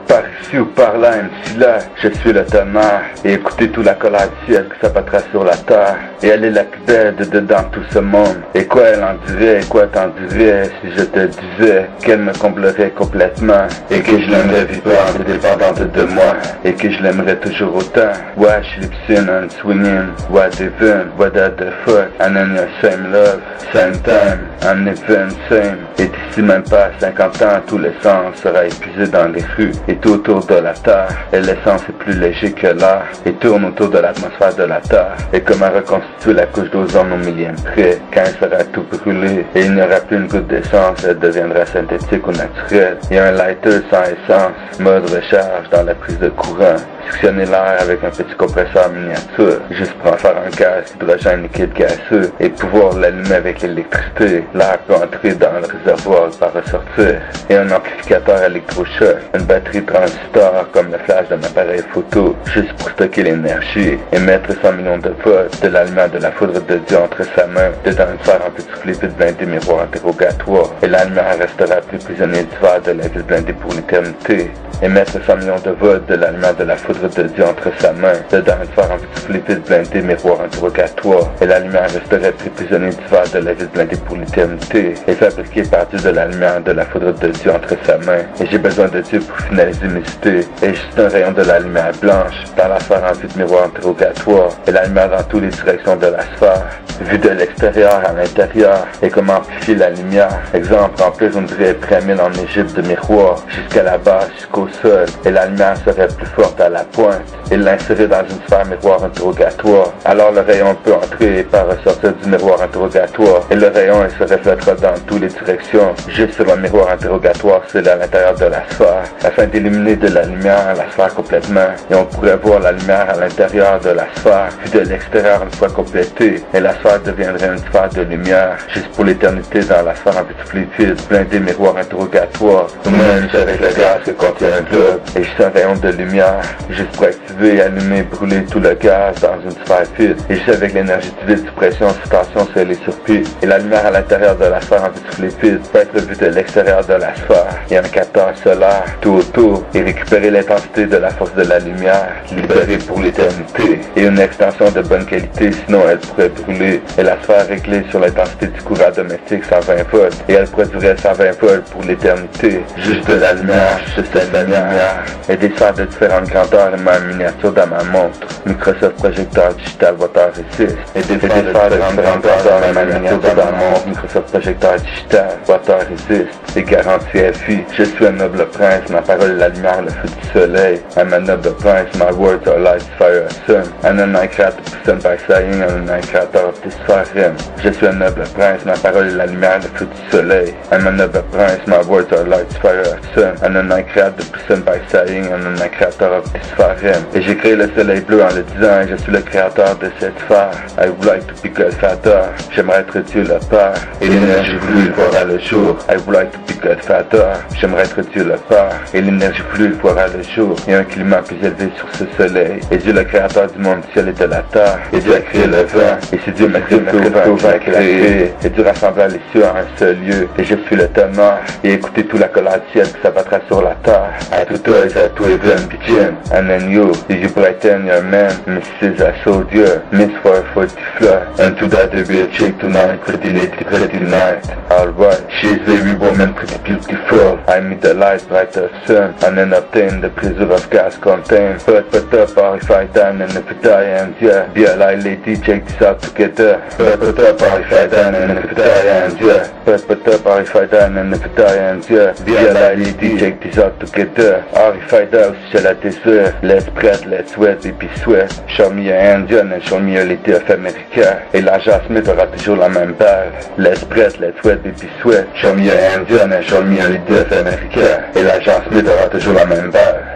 Par ici ou par là, MC là, je suis le tonnerre. Et écoutez tout la colère du ciel que ça battra sur la terre. Et elle est la plus belle de dedans tout ce monde. Et quoi elle en dirait, et quoi t'en dirais si je te disais qu'elle me comblerait complètement. Et que je l'aimerais vivante et dépendante de moi. Et que je l'aimerais toujours autant. Ouais, je suis lip-sync and swinging. What even, what the fuck. And in your same love, same time, and even same. Et d'ici même pas 50 ans, tout l'essence sera épuisé dans les rues. Et tout autour de la terre. Et l'essence est plus léger que l'air. Et tourne autour de l'atmosphère de la terre. Et comment reconstituer la couche d'ozone au millième près. Quand elle sera tout brûlée. Et il n'y aura plus une goutte d'essence. Elle deviendra synthétique ou naturelle. Et un lighter sans essence. Mode recharge dans la prise de courant. Suctionner l'air avec un petit compresseur miniature, juste pour en faire un gaz hydrogène liquide gazeux et pouvoir l'allumer avec l'électricité. L'air peut entrer dans le réservoir et pas ressortir. Et un amplificateur électrochoc, une batterie transistor comme le flash d'un appareil photo, juste pour stocker l'énergie et mettre 100 millions de volts de la lumière de la foudre de Dieu entre sa main, dedans une sphère en petit vide blindé miroir interrogatoire. Et la lumière restera plus prisonnier du verre de la ville blindée pour l'éternité. Et mettre 100 millions de volts de la lumière de la foudre de Dieu entre sa main, dedans une sphère en petit vide blindé miroir interrogatoire. Et la lumière resterait plus prisonnier du verre de la ville blindée pour l'éternité. Et fabriquée par Dieu de la lumière de la foudre de Dieu entre sa main. Et j'ai besoin de Dieu pour finaliser mes idées. Et juste un rayon de la lumière blanche dans la sphère en vide miroir interrogatoire. Et la lumière dans toutes les directions de la sphère. Vue de l'extérieur à l'intérieur. Et comment amplifier la lumière. Exemple, remplir une vraie pyramide en Égypte de miroirs jusqu'à la base, jusqu'au sol. Et la lumière serait plus forte à la pointe. Et l'insérer dans une sphère miroir interrogatoire. Alors le rayon peut entrer et pas ressortir du miroir interrogatoire. Et le rayon il se reflètera dans toutes les directions. Juste sur le miroir interrogatoire, c'est à l'intérieur de la sphère. Afin d'illuminer de la lumière la sphère complètement. Et on pourrait voir la lumière à l'intérieur de la sphère. Puis de l'extérieur une fois complétée. Et la sphère deviendrait une sphère de lumière. Juste pour l'éternité dans la sphère en petit fluide. Blindé miroir interrogatoire. Nous-mêmes avec le gaz que contient un globe. Et juste un rayon de lumière. Juste pour activer, allumer, brûler tout le gaz dans une sphère vide. Et juste avec l'énergie du vide, suppression, station, c'est les surpieds. Et la lumière à l'intérieur de la sphère en petit fluide peut être vue de l'extérieur de la sphère. Et un capteur solaire tout autour. Et récupérer l'intensité de la force de la lumière. Libérée pour l'éternité. Et une extension de bonne qualité, sinon elle pourrait brûler. Et la sphère réglée sur l'intensité du courant domestique 120 volts. Et elle produirait 120 volts pour l'éternité. Juste de la lumière, juste de la lumière. Et des sphères de différentes grandeurs et ma miniature dans ma montre. Microsoft Projector Digital Water Resist. Et des sphères de différentes grandeurs et ma miniature dans ma montre. Microsoft Projector Digital Water Resist. Et garantie à vie. Je suis un noble prince, ma parole est la lumière, le feu du soleil. I'm a noble prince, my words are light, fire, sun. And an I create person by saying, and an I creator of this fire. Je suis un noble prince, ma parole est la lumière, le feu du soleil. I'm a noble prince, my words are light, fire, sun. And an I create person by saying, and an I creator of this fire. Et j'ai créé le soleil bleu en le disant, et je suis le créateur de cette sphère. I would like to be Godfather, j'aimerais être Dieu le Père. Et l'énergie fluide verra le jour. I would like to be Godfather, j'aimerais être Dieu le Père. Et l'énergie fluide verra le jour. Et un climat plus élevé sur ce soleil. Et Dieu le créateur du monde, du ciel et de la terre. Et Dieu a créé le vent. Et c'est Dieu mercredi au vent créé. Et Dieu rassembla les cieux en un seul lieu. Et je suis le tonnerre. Et écoutez tout la colère du ciel qui s'abattra sur la terre. À tout eyes, à tout even begin. And then you brighten your man. Mrs. I showed you. Miss for a 40 floor. And to that there be a chick tonight. Pretty lady, pretty night. Alright, she's very woman, pretty beautiful. I meet the light, brighter sun. And then obtain the pleasure of gas contained. Put up, horrified down, and if it die ends, yeah. Be a light lady, check this out together. Put up, horrified down, and if it die ends, yeah. Put up, horrified down, and if it die ends, yeah. Be a light lady, check this out together. Horrified out, c'est la désert. Let's spread, let's sweat, baby sweat. Show me a Indian and show me a lady of America. Et l'agent Smith aura toujours la même balle. Let's spread, let's sweat, baby sweat. Show me a Indian and show me a lady of America. Et l'agent Smith aura toujours la même balle.